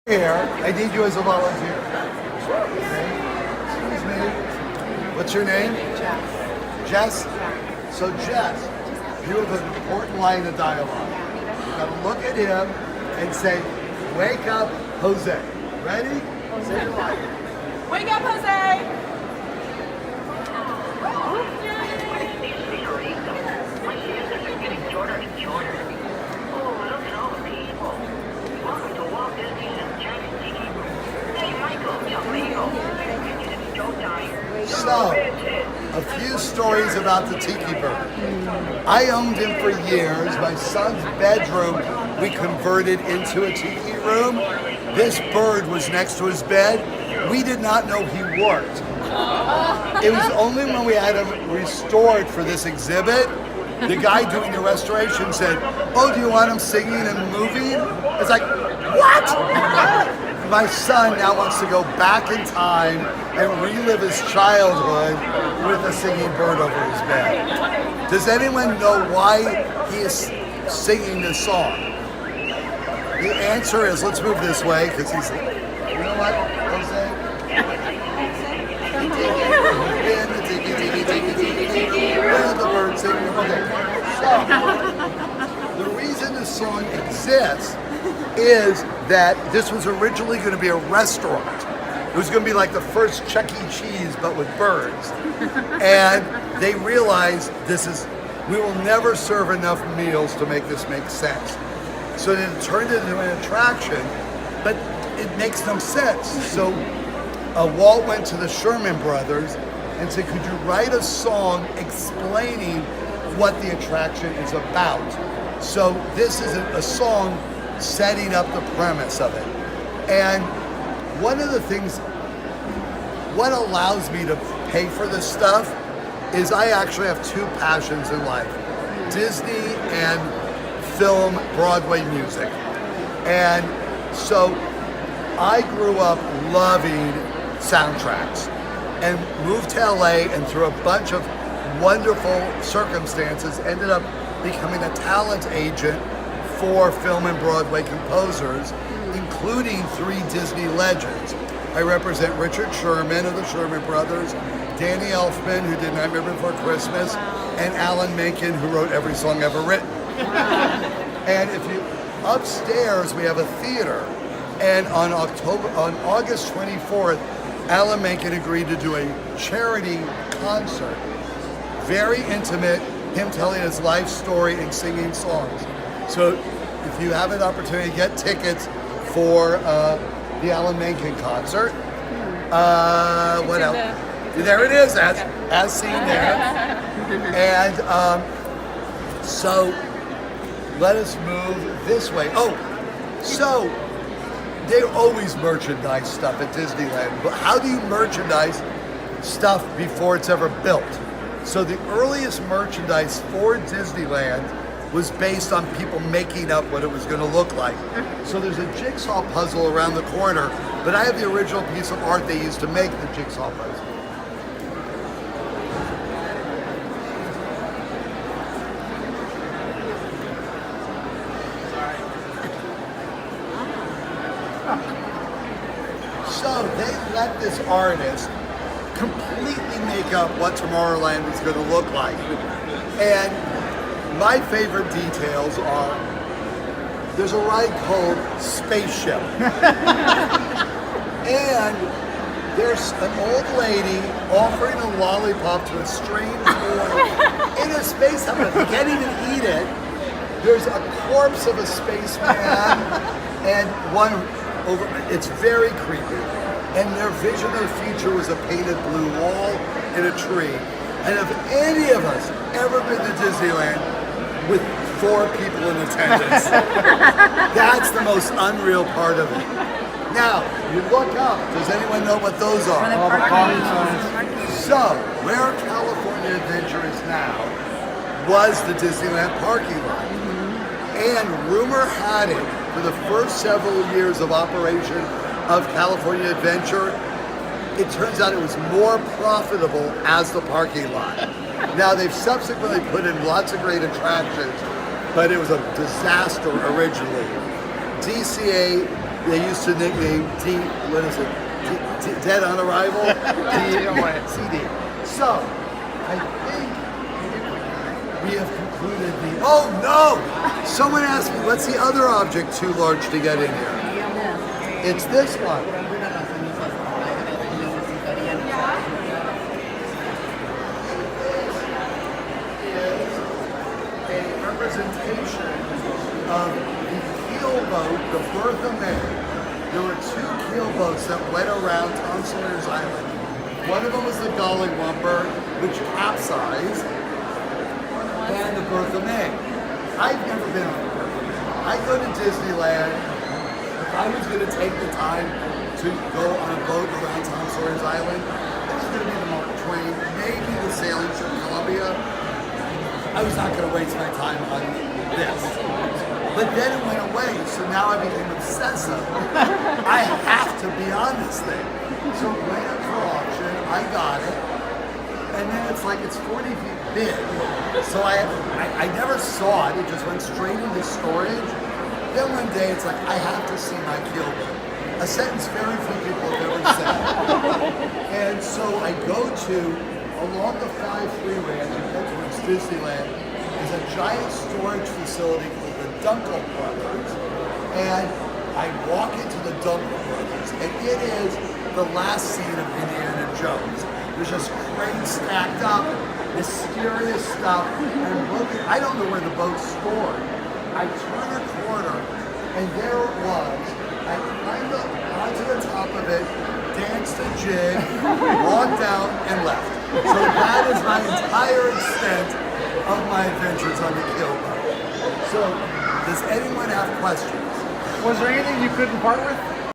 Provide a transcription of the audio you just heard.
Here, I need you as a volunteer. Okay. Excuse me. What's your name? Jess. So Jess, you have an important line of dialogue. You gotta look at him and say, "Wake up, Jose." Ready? Say your line. Wake up, Jose! So, a few stories about the Tiki Bird. I owned him for years. My son's bedroom we converted into a tiki room. This bird was next to his bed. We did not know he worked. It was only when we had him restored for this exhibit, the guy doing the restoration said, "Oh, do you want him singing and moving?" It's like, what? My son now wants to go back in time and relive his childhood with a singing bird over his bed. Does anyone know why he is singing this song? The answer is, let's move this way, because he's, you know what, Jose? The bird singing. Okay, so the reason this song exists is that this was originally going to be a restaurant. It was going to be like the first Chuck E. Cheese, but with birds. And they realized we will never serve enough meals to make this make sense. So then it turned into an attraction, but it makes no sense. So Walt went to the Sherman Brothers and said, "Could you write a song explaining what the attraction is about?" So this is a song setting up the premise of it. And one of the things, what allows me to pay for this stuff is I actually have two passions in life: Disney and film, Broadway music. And so I grew up loving soundtracks and moved to LA, and through a bunch of wonderful circumstances ended up becoming a talent agent for film and Broadway composers, including 3 Disney legends. I represent Richard Sherman of the Sherman Brothers, Danny Elfman, who did Nightmare Before Christmas, and Alan Menken, who wrote every song ever written. And upstairs we have a theater, and on August 24th, Alan Menken agreed to do a charity concert, very intimate, him telling his life story and singing songs. So if you have an opportunity to get tickets for the Alan Menken concert, what else? There it is, as seen there. And so let us move this way. Oh, so they always merchandise stuff at Disneyland, but how do you merchandise stuff before it's ever built? So the earliest merchandise for Disneyland was based on people making up what it was going to look like. So there's a jigsaw puzzle around the corner, but I have the original piece of art they used to make the jigsaw puzzle. So they let this artist completely make up what Tomorrowland was going to look like. And my favorite details are, there's a ride called Spaceship. And there's an old lady offering a lollipop to a strange boy in a space helmet. He can't even eat it. There's a corpse of a spaceman and one over, it's very creepy. And their vision of the future was a painted blue wall and a tree. And if any of us ever been to Disneyland with 4 people in attendance, that's the most unreal part of it. Now, you look up, does anyone know what those are? So, where California Adventure is now was the Disneyland parking lot. And rumor had it, for the first several years of operation of California Adventure, it turns out it was more profitable as the parking lot. Now they've subsequently put in lots of great attractions, but it was a disaster originally. DCA they used to nickname what is it? Dead on Arrival? CD. So, I think we have concluded the. Oh no! Someone asked me, what's the other object too large to get in here? It's this one. A representation of the keelboat, the Bertha May. There were two keelboats that went around Tom Sawyer's Island. One of them was the Gollywomper, which capsized, and the Bertha May. I've never been on the Bertha May. I go to Disneyland. If I was going to take the time to go on a boat around Tom Sawyer's Island, it was going to be the Mark Twain, maybe the sailing ship Columbia. I was not going to waste my time on this. But then it went away, so now I became obsessive. I have to be on this thing. So it went up for auction, I got it, and then it's like it's 40 feet big. So I never saw it, it just went straight into storage. Then one day it's like, I have to see my keelboat. A sentence very few people have ever said. And so I go to, along the 5 freeway as you get towards Disneyland, is a giant storage facility called the Dunkel Brothers. And I walk into the Dunkel Brothers, and it is the last scene of Indiana Jones. There's just crates stacked up, mysterious stuff, and looking, I don't know where the boat's stored. I turn a corner, and there it was. I climbed up onto the top of it, danced a jig, walked out, and left. So that is my entire extent of my adventures on the keelboat. So, does anyone have questions? Was there anything you couldn't part with?